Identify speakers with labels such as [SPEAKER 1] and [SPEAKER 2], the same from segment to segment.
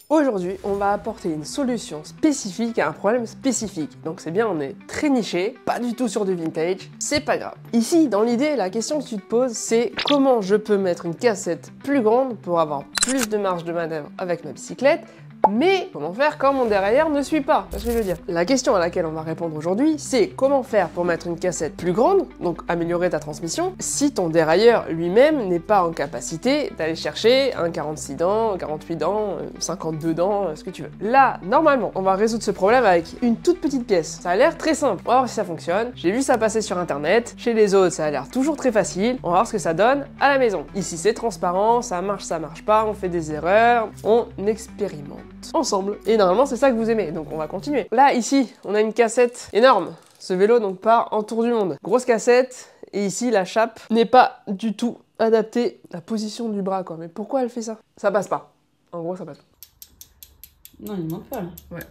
[SPEAKER 1] Aujourd'hui, on va apporter une solution spécifique à un problème spécifique. Donc c'est bien, on est très niché, pas du tout sur du vintage, c'est pas grave. Ici, dans l'idée, la question que tu te poses, c'est comment je peux mettre une cassette plus grande pour avoir plus de marge de manœuvre avec ma bicyclette, mais comment faire quand mon derrière ne suit pas? C'est ce que je veux dire. La question à laquelle on va répondre aujourd'hui, c'est comment faire pour mettre une cassette plus grande, donc améliorer ta transmission, si ton dérailleur lui-même n'est pas en capacité d'aller chercher un 46 dents, un 48 dents, 52 dents, ce que tu veux. Là, normalement, on va résoudre ce problème avec une toute petite pièce. Ça a l'air très simple. On va voir si ça fonctionne. J'ai vu ça passer sur internet. Chez les autres, ça a l'air toujours très facile. On va voir ce que ça donne à la maison. Ici, c'est transparent, ça marche pas, on fait des erreurs, on expérimente ensemble. Et normalement, c'est ça que vous aimez, donc on va continuer. Là, ici, on a une cassette énorme. Ce vélo, donc, part en tour du monde. Grosse cassette, et ici, la chape n'est pas du tout adaptée à la position du bras, quoi. Mais pourquoi elle fait ça? Ça passe pas. En gros, ça passe pas.
[SPEAKER 2] Non, il manque pas, là.
[SPEAKER 1] Ouais.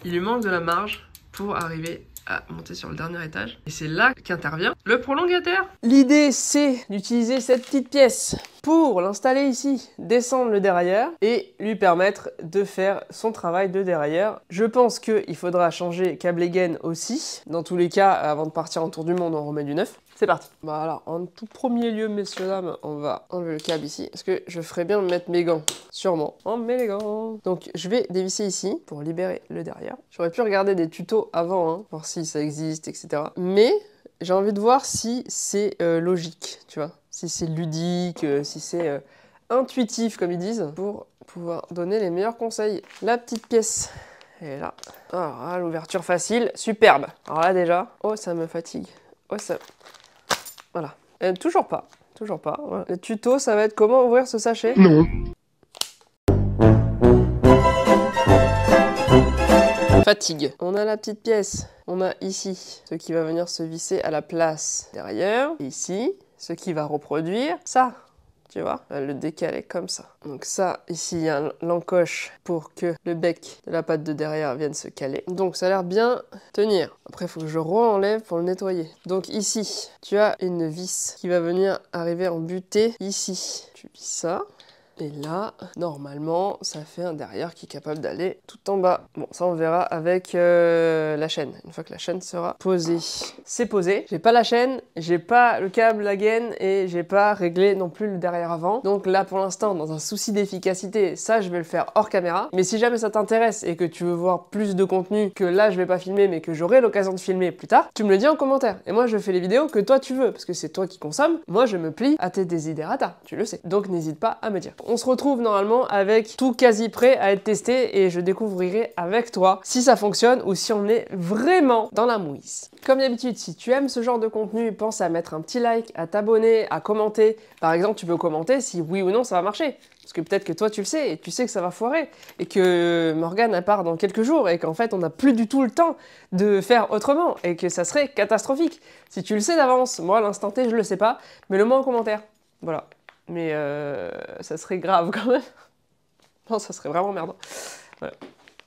[SPEAKER 1] Il lui manque de la marge pour arriver à monter sur le dernier étage. Et c'est là qu'intervient le prolongateur. L'idée, c'est d'utiliser cette petite pièce pour l'installer ici, descendre le dérailleur et lui permettre de faire son travail de dérailleur. Je pense qu'il faudra changer câble et gaine aussi. Dans tous les cas, avant de partir en tour du monde, on remet du neuf. C'est parti. Bah alors, en tout premier lieu, messieurs, dames, on va enlever le câble ici. Est-ce que je ferais bien de mettre mes gants? Sûrement. On met les gants. Donc, je vais dévisser ici pour libérer le derrière. J'aurais pu regarder des tutos avant, hein, voir si ça existe, etc. Mais j'ai envie de voir si c'est logique, tu vois. Si c'est ludique, si c'est intuitif, comme ils disent, pour pouvoir donner les meilleurs conseils. La petite pièce est là. Alors, là, l'ouverture facile, superbe. Alors là, déjà, oh, ça me fatigue. Oh, ça... Voilà. Toujours pas. Toujours pas. Voilà. Le tuto, ça va être comment ouvrir ce sachet.
[SPEAKER 3] Non.
[SPEAKER 1] Fatigue. On a la petite pièce. On a ici ce qui va venir se visser à la place derrière. Et ici, ce qui va reproduire ça. Tu vois, le décaler comme ça. Donc ça, ici, il y a l'encoche pour que le bec de la patte de derrière vienne se caler. Donc ça a l'air bien tenir. Après, il faut que je re-enlève pour le nettoyer. Donc ici, tu as une vis qui va venir arriver en butée ici. Tu vis ça. Et là, normalement, ça fait un derrière qui est capable d'aller tout en bas. Bon, ça on verra avec la chaîne. Une fois que la chaîne sera posée. C'est posé. J'ai pas la chaîne, j'ai pas le câble, la gaine et j'ai pas réglé non plus le derrière avant. Donc là, pour l'instant, dans un souci d'efficacité, ça je vais le faire hors caméra. Mais si jamais ça t'intéresse et que tu veux voir plus de contenu que là je vais pas filmer mais que j'aurai l'occasion de filmer plus tard, tu me le dis en commentaire. Et moi je fais les vidéos que toi tu veux parce que c'est toi qui consommes. Moi je me plie à tes desiderata, tu le sais. Donc n'hésite pas à me dire. On se retrouve normalement avec tout quasi prêt à être testé et je découvrirai avec toi si ça fonctionne ou si on est vraiment dans la mouise. Comme d'habitude, si tu aimes ce genre de contenu, pense à mettre un petit like, à t'abonner, à commenter. Par exemple, tu peux commenter si oui ou non ça va marcher. Parce que peut-être que toi tu le sais et tu sais que ça va foirer et que Morgane elle part dans quelques jours et qu'en fait on n'a plus du tout le temps de faire autrement et que ça serait catastrophique. Si tu le sais d'avance, moi à l'instant T je le sais pas, mets-le moi en commentaire. Voilà. Mais ça serait grave quand même. Non, ça serait vraiment merde. Voilà.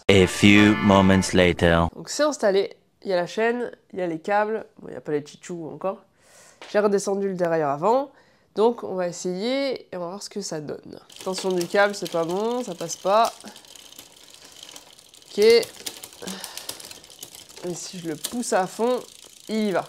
[SPEAKER 4] A few moments later.
[SPEAKER 1] Donc c'est installé, il y a la chaîne, il y a les câbles, bon il n'y a pas les chichous encore. J'ai redescendu le derrière avant, donc on va essayer et on va voir ce que ça donne. Tension du câble, c'est pas bon, ça passe pas. Ok. Et si je le pousse à fond, il y va.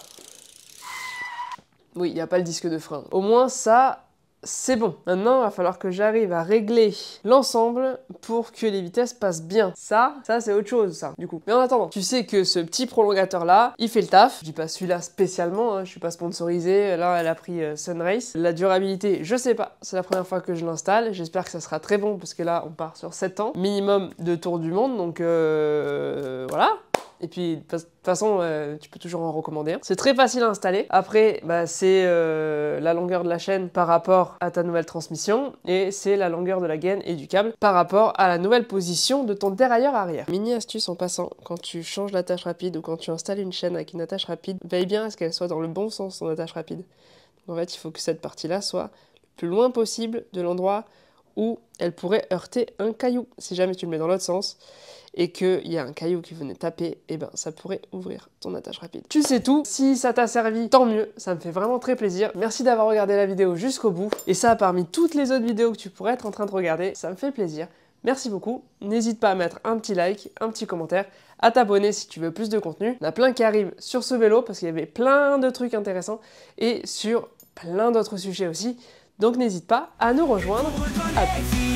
[SPEAKER 1] Oui, il n'y a pas le disque de frein. Au moins ça... c'est bon. Maintenant, il va falloir que j'arrive à régler l'ensemble pour que les vitesses passent bien. Ça c'est autre chose, ça, du coup. Mais en attendant, tu sais que ce petit prolongateur-là, il fait le taf. Je dis pas celui-là spécialement, hein, je suis pas sponsorisé. Là, elle a pris Sunrace. La durabilité, je sais pas. C'est la première fois que je l'installe. J'espère que ça sera très bon, parce que là, on part sur 7 ans. Minimum de tour du monde, donc voilà. Et puis, de toute façon, tu peux toujours en recommander un. C'est très facile à installer. Après, bah, c'est la longueur de la chaîne par rapport à ta nouvelle transmission. Et c'est la longueur de la gaine et du câble par rapport à la nouvelle position de ton dérailleur arrière. Mini astuce en passant, quand tu changes l'attache rapide ou quand tu installes une chaîne avec une attache rapide, veille bien à ce qu'elle soit dans le bon sens, ton attache rapide. Donc, en fait, il faut que cette partie-là soit le plus loin possible de l'endroit où elle pourrait heurter un caillou. Si jamais tu le mets dans l'autre sens et qu'il y a un caillou qui venait taper, et ben ça pourrait ouvrir ton attache rapide. Tu sais tout, si ça t'a servi, tant mieux, ça me fait vraiment très plaisir. Merci d'avoir regardé la vidéo jusqu'au bout. Et ça, parmi toutes les autres vidéos que tu pourrais être en train de regarder, ça me fait plaisir. Merci beaucoup, n'hésite pas à mettre un petit like, un petit commentaire, à t'abonner si tu veux plus de contenu. Il y en a plein qui arrivent sur ce vélo parce qu'il y avait plein de trucs intéressants et sur plein d'autres sujets aussi. Donc n'hésite pas à nous rejoindre. À plus.